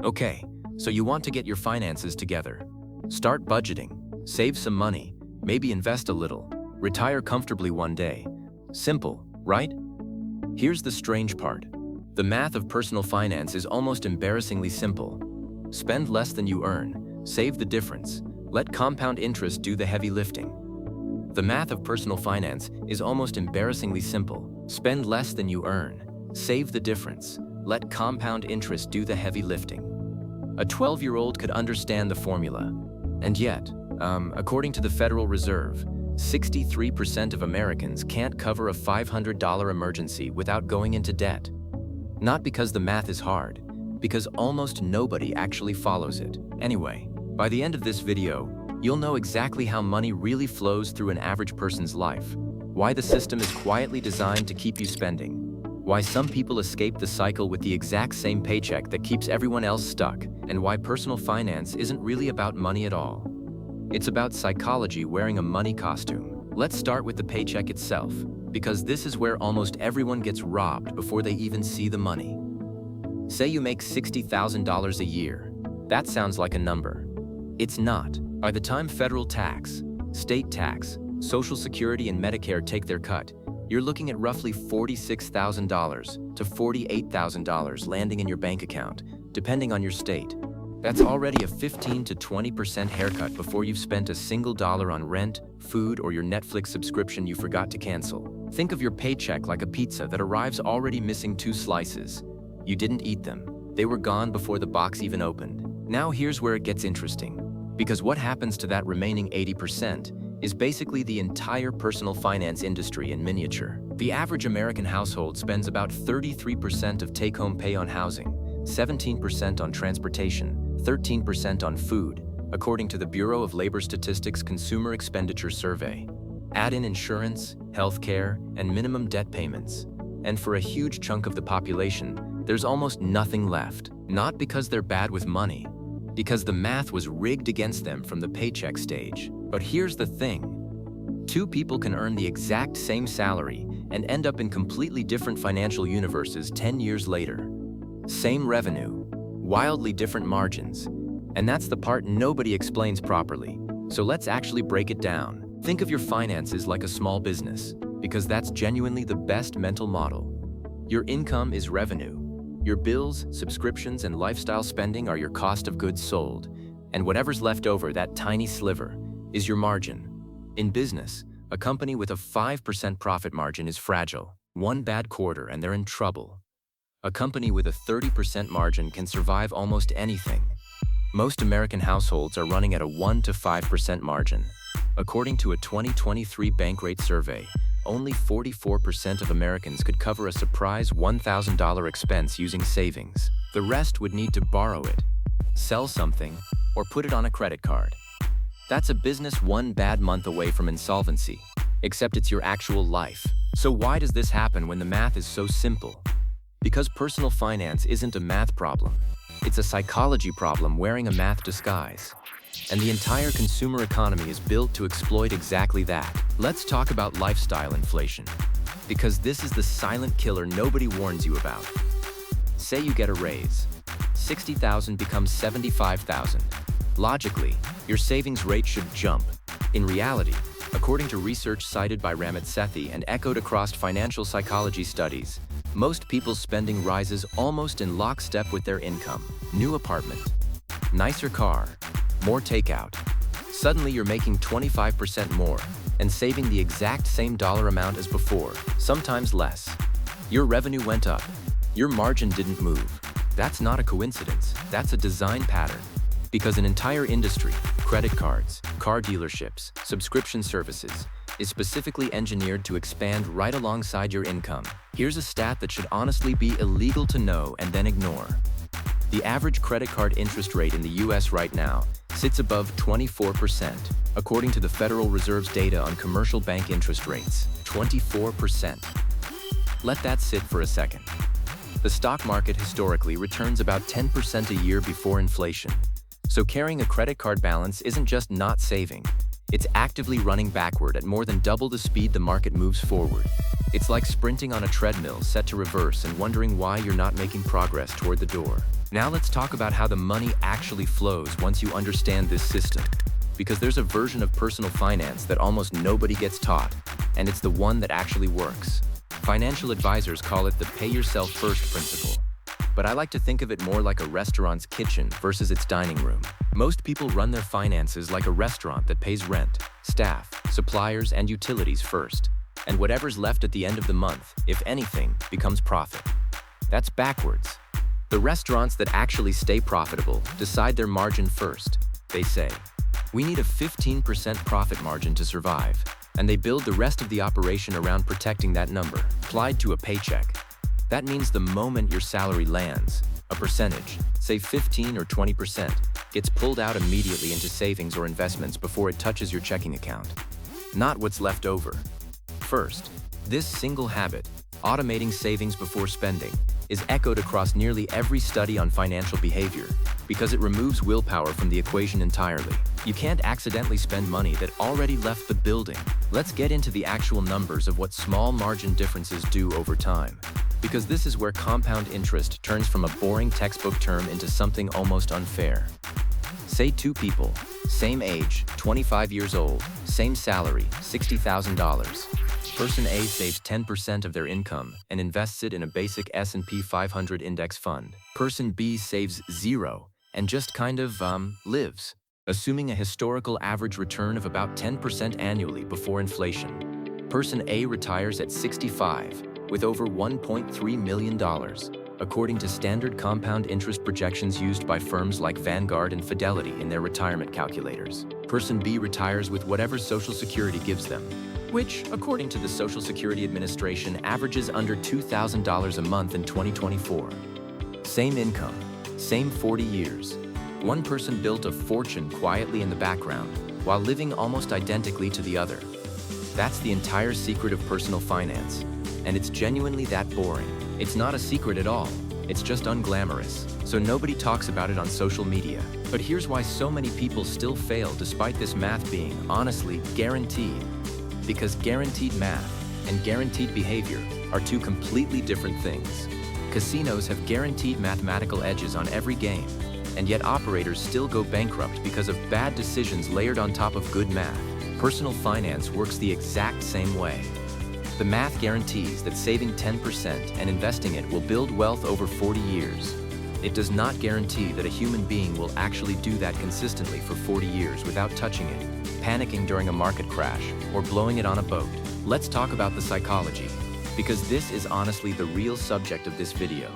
Okay, so you want to get your finances together. Start budgeting, save some money, maybe invest a little, retire comfortably one day. Simple, right? Here's the strange part. The math of personal finance is almost embarrassingly simple. Spend less than you earn, save the difference, let compound interest do the heavy lifting. The math of personal finance is almost embarrassingly simple. Spend less than you earn, save the difference, let compound interest do the heavy lifting. A 12-year-old could understand the formula. And yet, according to the Federal Reserve, 63% of Americans can't cover a $500 emergency without going into debt. Not because the math is hard, because almost nobody actually follows it. Anyway, by the end of this video, you'll know exactly how money really flows through an average person's life, why the system is quietly designed to keep you spending, why some people escape the cycle with the exact same paycheck that keeps everyone else stuck, and why personal finance isn't really about money at all. It's about psychology wearing a money costume. Let's start with the paycheck itself, because this is where almost everyone gets robbed before they even see the money. Say you make $60,000 a year. That sounds like a number. It's not. By the time federal tax, state tax, Social Security and Medicare take their cut, you're looking at roughly $46,000 to $48,000 landing in your bank account, depending on your state. That's already a 15 to 20% haircut before you've spent a single dollar on rent, food, or your Netflix subscription you forgot to cancel. Think of your paycheck like a pizza that arrives already missing 2 slices. You didn't eat them. They were gone before the box even opened. Now here's where it gets interesting. Because what happens to that remaining 80% is basically the entire personal finance industry in miniature. The average American household spends about 33% of take-home pay on housing, 17% on transportation, 13% on food, according to the Bureau of Labor Statistics Consumer Expenditure Survey. Add in insurance, healthcare, and minimum debt payments. And for a huge chunk of the population, there's almost nothing left. Not because they're bad with money, because the math was rigged against them from the paycheck stage. But here's the thing. 2 people can earn the exact same salary and end up in completely different financial universes 10 years later. Same revenue, wildly different margins. And that's the part nobody explains properly. So let's actually break it down. Think of your finances like a small business, because that's genuinely the best mental model. Your income is revenue. Your bills, subscriptions, and lifestyle spending are your cost of goods sold, and whatever's left over, that tiny sliver, is your margin. In business, a company with a 5% profit margin is fragile. One bad quarter and they're in trouble. A company with a 30% margin can survive almost anything. Most American households are running at a 1 to 5% margin. According to a 2023 Bankrate survey, only 44% of Americans could cover a surprise $1,000 expense using savings. The rest would need to borrow it, sell something, or put it on a credit card. That's a business one bad month away from insolvency, except it's your actual life. So why does this happen when the math is so simple? Because personal finance isn't a math problem. It's a psychology problem wearing a math disguise. And the entire consumer economy is built to exploit exactly that. Let's talk about lifestyle inflation, because this is the silent killer nobody warns you about. Say you get a raise. $60,000 becomes $75,000. Logically, your savings rate should jump. In reality, according to research cited by Ramit Sethi and echoed across financial psychology studies, most people's spending rises almost in lockstep with their income. New apartment, nicer car, more takeout. Suddenly you're making 25% more and saving the exact same dollar amount as before, sometimes less. Your revenue went up. Your margin didn't move. That's not a coincidence. That's a design pattern. Because an entire industry, credit cards, car dealerships, subscription services, is specifically engineered to expand right alongside your income. Here's a stat that should honestly be illegal to know and then ignore. The average credit card interest rate in the US right now sits above 24%, according to the Federal Reserve's data on commercial bank interest rates. 24%. Let that sit for a second. The stock market historically returns about 10% a year before inflation. So carrying a credit card balance isn't just not saving, it's actively running backward at more than double the speed the market moves forward. It's like sprinting on a treadmill set to reverse and wondering why you're not making progress toward the door. Now let's talk about how the money actually flows once you understand this system. Because there's a version of personal finance that almost nobody gets taught, and it's the one that actually works. Financial advisors call it the pay yourself first principle. But I like to think of it more like a restaurant's kitchen versus its dining room. Most people run their finances like a restaurant that pays rent, staff, suppliers, and utilities first. And whatever's left at the end of the month, if anything, becomes profit. That's backwards. The restaurants that actually stay profitable decide their margin first. They say, we need a 15% profit margin to survive, and they build the rest of the operation around protecting that number, applied to a paycheck. That means the moment your salary lands, a percentage, say 15 or 20%, gets pulled out immediately into savings or investments before it touches your checking account. Not what's left over. First, this single habit, automating savings before spending, is echoed across nearly every study on financial behavior because it removes willpower from the equation entirely. You can't accidentally spend money that already left the building. Let's get into the actual numbers of what small margin differences do over time. Because this is where compound interest turns from a boring textbook term into something almost unfair. Say two people, same age, 25 years old, same salary, $60,000. Person A saves 10% of their income and invests it in a basic S&P 500 index fund. Person B saves zero and just kind of, lives, assuming a historical average return of about 10% annually before inflation. Person A retires at 65 with over $1.3 million, according to standard compound interest projections used by firms like Vanguard and Fidelity in their retirement calculators. Person B retires with whatever Social Security gives them, which, according to the Social Security Administration, averages under $2,000 a month in 2024. Same income, same 40 years. One person built a fortune quietly in the background, while living almost identically to the other. That's the entire secret of personal finance, and it's genuinely that boring. It's not a secret at all. It's just unglamorous, so nobody talks about it on social media. But here's why so many people still fail despite this math being, honestly, guaranteed. Because guaranteed math and guaranteed behavior are two completely different things. Casinos have guaranteed mathematical edges on every game, and yet operators still go bankrupt because of bad decisions layered on top of good math. Personal finance works the exact same way. The math guarantees that saving 10% and investing it will build wealth over 40 years. It does not guarantee that a human being will actually do that consistently for 40 years without touching it, panicking during a market crash, or blowing it on a boat. Let's talk about the psychology, because this is honestly the real subject of this video.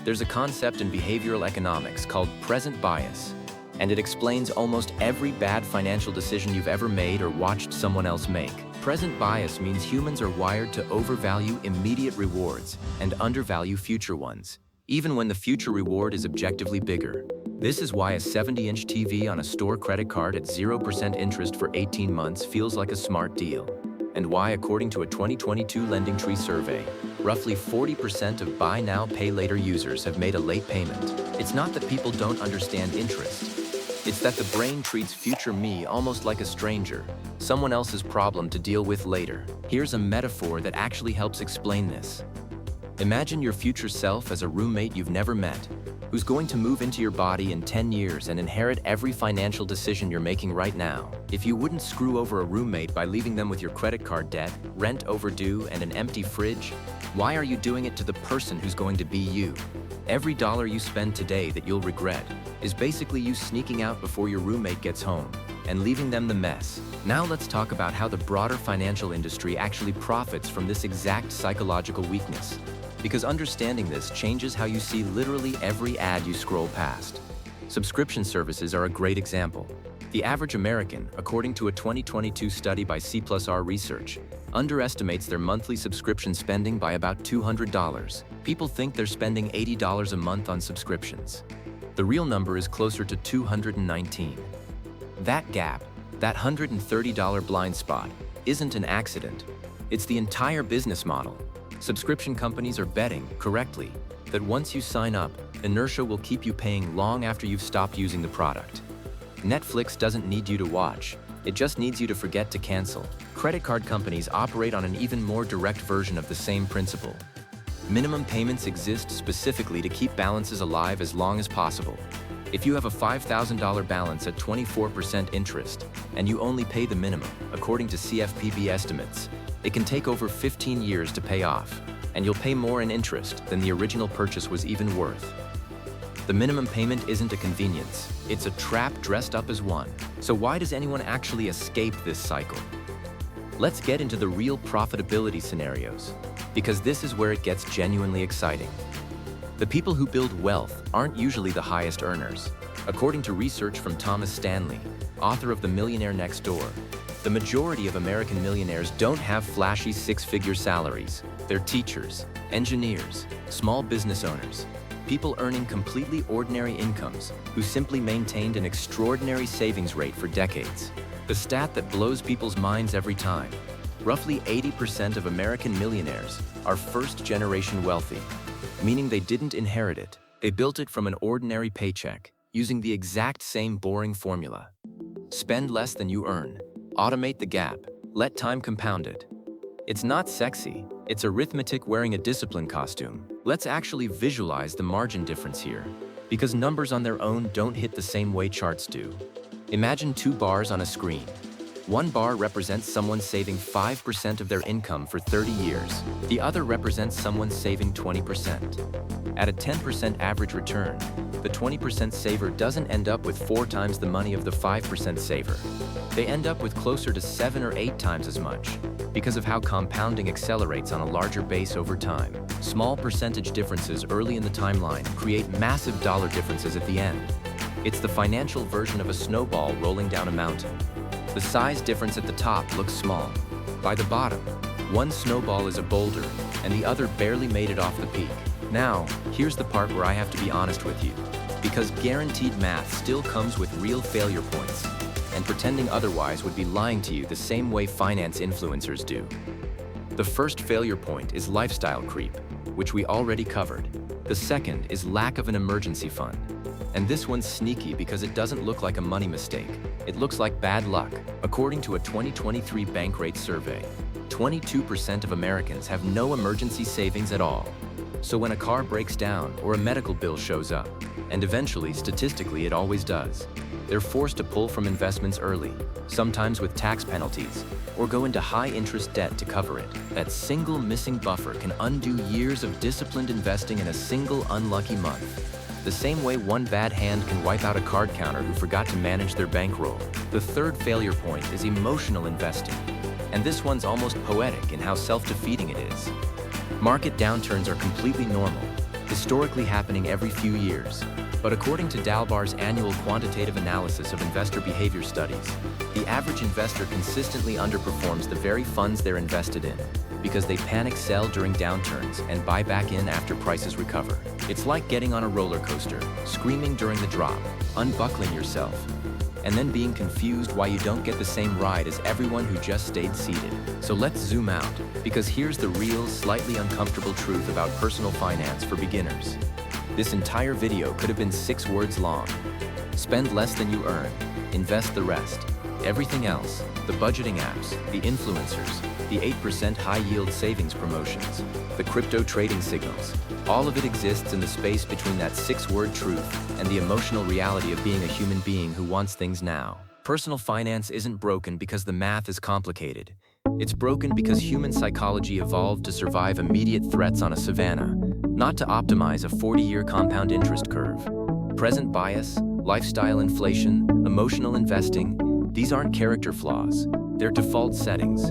There's a concept in behavioral economics called present bias, and it explains almost every bad financial decision you've ever made or watched someone else make. Present bias means humans are wired to overvalue immediate rewards and undervalue future ones, even when the future reward is objectively bigger. This is why a 70-inch TV on a store credit card at 0% interest for 18 months feels like a smart deal. And why, according to a 2022 LendingTree survey, roughly 40% of buy now, pay later users have made a late payment. It's not that people don't understand interest. It's that the brain treats future me almost like a stranger, someone else's problem to deal with later. Here's a metaphor that actually helps explain this. Imagine your future self as a roommate you've never met, who's going to move into your body in 10 years and inherit every financial decision you're making right now. If you wouldn't screw over a roommate by leaving them with your credit card debt, rent overdue, and an empty fridge, why are you doing it to the person who's going to be you? Every dollar you spend today that you'll regret is basically you sneaking out before your roommate gets home and leaving them the mess. Now let's talk about how the broader financial industry actually profits from this exact psychological weakness. Because understanding this changes how you see literally every ad you scroll past. Subscription services are a great example. The average American, according to a 2022 study by C+R Research, underestimates their monthly subscription spending by about $200. People think they're spending $80 a month on subscriptions. The real number is closer to $219. That gap, that $130 blind spot, isn't an accident. It's the entire business model. Subscription companies are betting, correctly, that once you sign up, inertia will keep you paying long after you've stopped using the product. Netflix doesn't need you to watch. It just needs you to forget to cancel. Credit card companies operate on an even more direct version of the same principle. Minimum payments exist specifically to keep balances alive as long as possible. If you have a $5,000 balance at 24% interest, and you only pay the minimum, according to CFPB estimates, it can take over 15 years to pay off, and you'll pay more in interest than the original purchase was even worth. The minimum payment isn't a convenience, it's a trap dressed up as one. So why does anyone actually escape this cycle? Let's get into the real profitability scenarios, because this is where it gets genuinely exciting. The people who build wealth aren't usually the highest earners. According to research from Thomas Stanley, author of The Millionaire Next Door, the majority of American millionaires don't have flashy six-figure salaries. They're teachers, engineers, small business owners, people earning completely ordinary incomes who simply maintained an extraordinary savings rate for decades. The stat that blows people's minds every time: roughly 80% of American millionaires are first-generation wealthy, meaning they didn't inherit it. They built it from an ordinary paycheck, using the exact same boring formula. Spend less than you earn. Automate the gap. Let time compound it. It's not sexy. It's arithmetic wearing a discipline costume. Let's actually visualize the margin difference here, because numbers on their own don't hit the same way charts do. Imagine two bars on a screen. One bar represents someone saving 5% of their income for 30 years. The other represents someone saving 20%. At a 10% average return, the 20% saver doesn't end up with 4 times the money of the 5% saver. They end up with closer to 7 or 8 times as much, because of how compounding accelerates on a larger base over time. Small percentage differences early in the timeline create massive dollar differences at the end. It's the financial version of a snowball rolling down a mountain. The size difference at the top looks small. By the bottom, one snowball is a boulder, and the other barely made it off the peak. Now, here's the part where I have to be honest with you, because guaranteed math still comes with real failure points, and pretending otherwise would be lying to you the same way finance influencers do. The first failure point is lifestyle creep, which we already covered. The second is lack of an emergency fund. And this one's sneaky because it doesn't look like a money mistake. It looks like bad luck. According to a 2023 Bankrate survey, 22% of Americans have no emergency savings at all. So when a car breaks down or a medical bill shows up, and eventually, statistically, it always does, they're forced to pull from investments early, sometimes with tax penalties, or go into high-interest debt to cover it. That single missing buffer can undo years of disciplined investing in a single unlucky month. The same way one bad hand can wipe out a card counter who forgot to manage their bankroll. The third failure point is emotional investing. And this one's almost poetic in how self-defeating it is. Market downturns are completely normal, historically happening every few years. But according to Dalbar's annual quantitative analysis of investor behavior studies, the average investor consistently underperforms the very funds they're invested in, because they panic sell during downturns and buy back in after prices recover. It's like getting on a roller coaster, screaming during the drop, unbuckling yourself, and then being confused why you don't get the same ride as everyone who just stayed seated. So let's zoom out, because here's the real, slightly uncomfortable truth about personal finance for beginners. This entire video could have been 6 words long. Spend less than you earn, invest the rest. Everything else, the budgeting apps, the influencers, the 8% high-yield savings promotions, the crypto trading signals, all of it exists in the space between that 6-word truth and the emotional reality of being a human being who wants things now. Personal finance isn't broken because the math is complicated. It's broken because human psychology evolved to survive immediate threats on a savanna, not to optimize a 40-year compound interest curve. Present bias, lifestyle inflation, emotional investing, these aren't character flaws, they're default settings.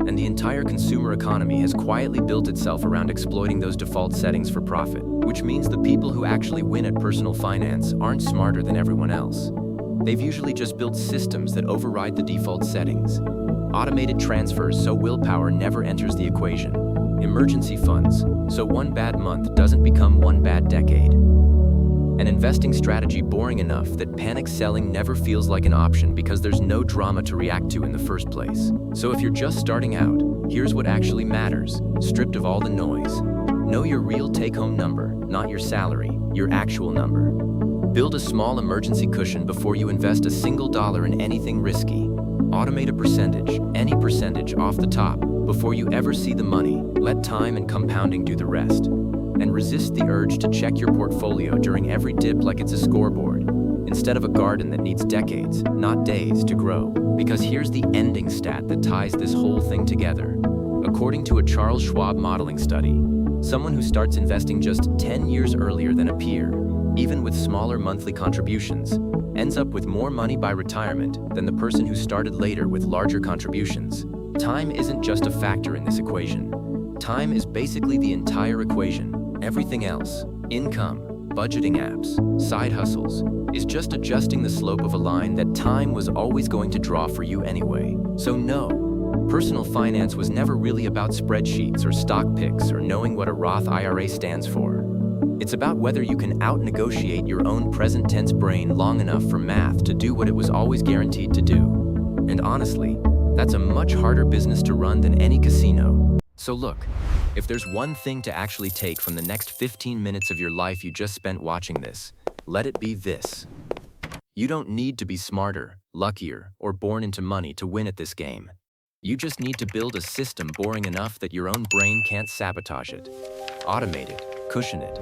And the entire consumer economy has quietly built itself around exploiting those default settings for profit, which means the people who actually win at personal finance aren't smarter than everyone else. They've usually just built systems that override the default settings. Automated transfers so willpower never enters the equation. Emergency funds, so one bad month doesn't become one bad decade. An investing strategy boring enough that panic selling never feels like an option because there's no drama to react to in the first place. So if you're just starting out, here's what actually matters, stripped of all the noise. Know your real take-home number, not your salary, your actual number. Build a small emergency cushion before you invest a single dollar in anything risky. Automate a percentage, any percentage off the top, before you ever see the money. Let time and compounding do the rest. And resist the urge to check your portfolio during every dip like it's a scoreboard, instead of a garden that needs decades, not days, to grow. Because here's the ending stat that ties this whole thing together. According to a Charles Schwab modeling study, someone who starts investing just 10 years earlier than a peer, even with smaller monthly contributions, ends up with more money by retirement than the person who started later with larger contributions. Time isn't just a factor in this equation. Time is basically the entire equation. Everything else, income, budgeting apps, side hustles, is just adjusting the slope of a line that time was always going to draw for you anyway. So no, personal finance was never really about spreadsheets or stock picks or knowing what a Roth IRA stands for. It's about whether you can out-negotiate your own present tense brain long enough for math to do what it was always guaranteed to do. And honestly, that's a much harder business to run than any casino. So look, if there's one thing to actually take from the next 15 minutes of your life you just spent watching this, let it be this. You don't need to be smarter, luckier, or born into money to win at this game. You just need to build a system boring enough that your own brain can't sabotage it. Automate it, cushion it,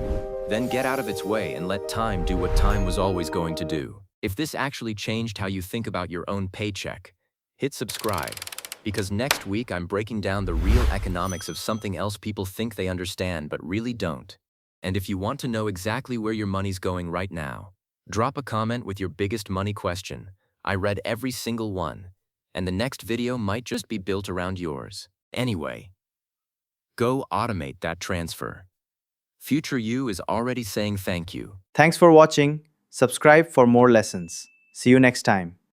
then get out of its way and let time do what time was always going to do. If this actually changed how you think about your own paycheck, hit subscribe, because next week I'm breaking down the real economics of something else people think they understand but really don't. And if you want to know exactly where your money's going right now, drop a comment with your biggest money question. I read every single one, and the next video might just be built around yours. Anyway, go automate that transfer. Future you is already saying thank you. Thanks for watching. Subscribe for more lessons. See you next time.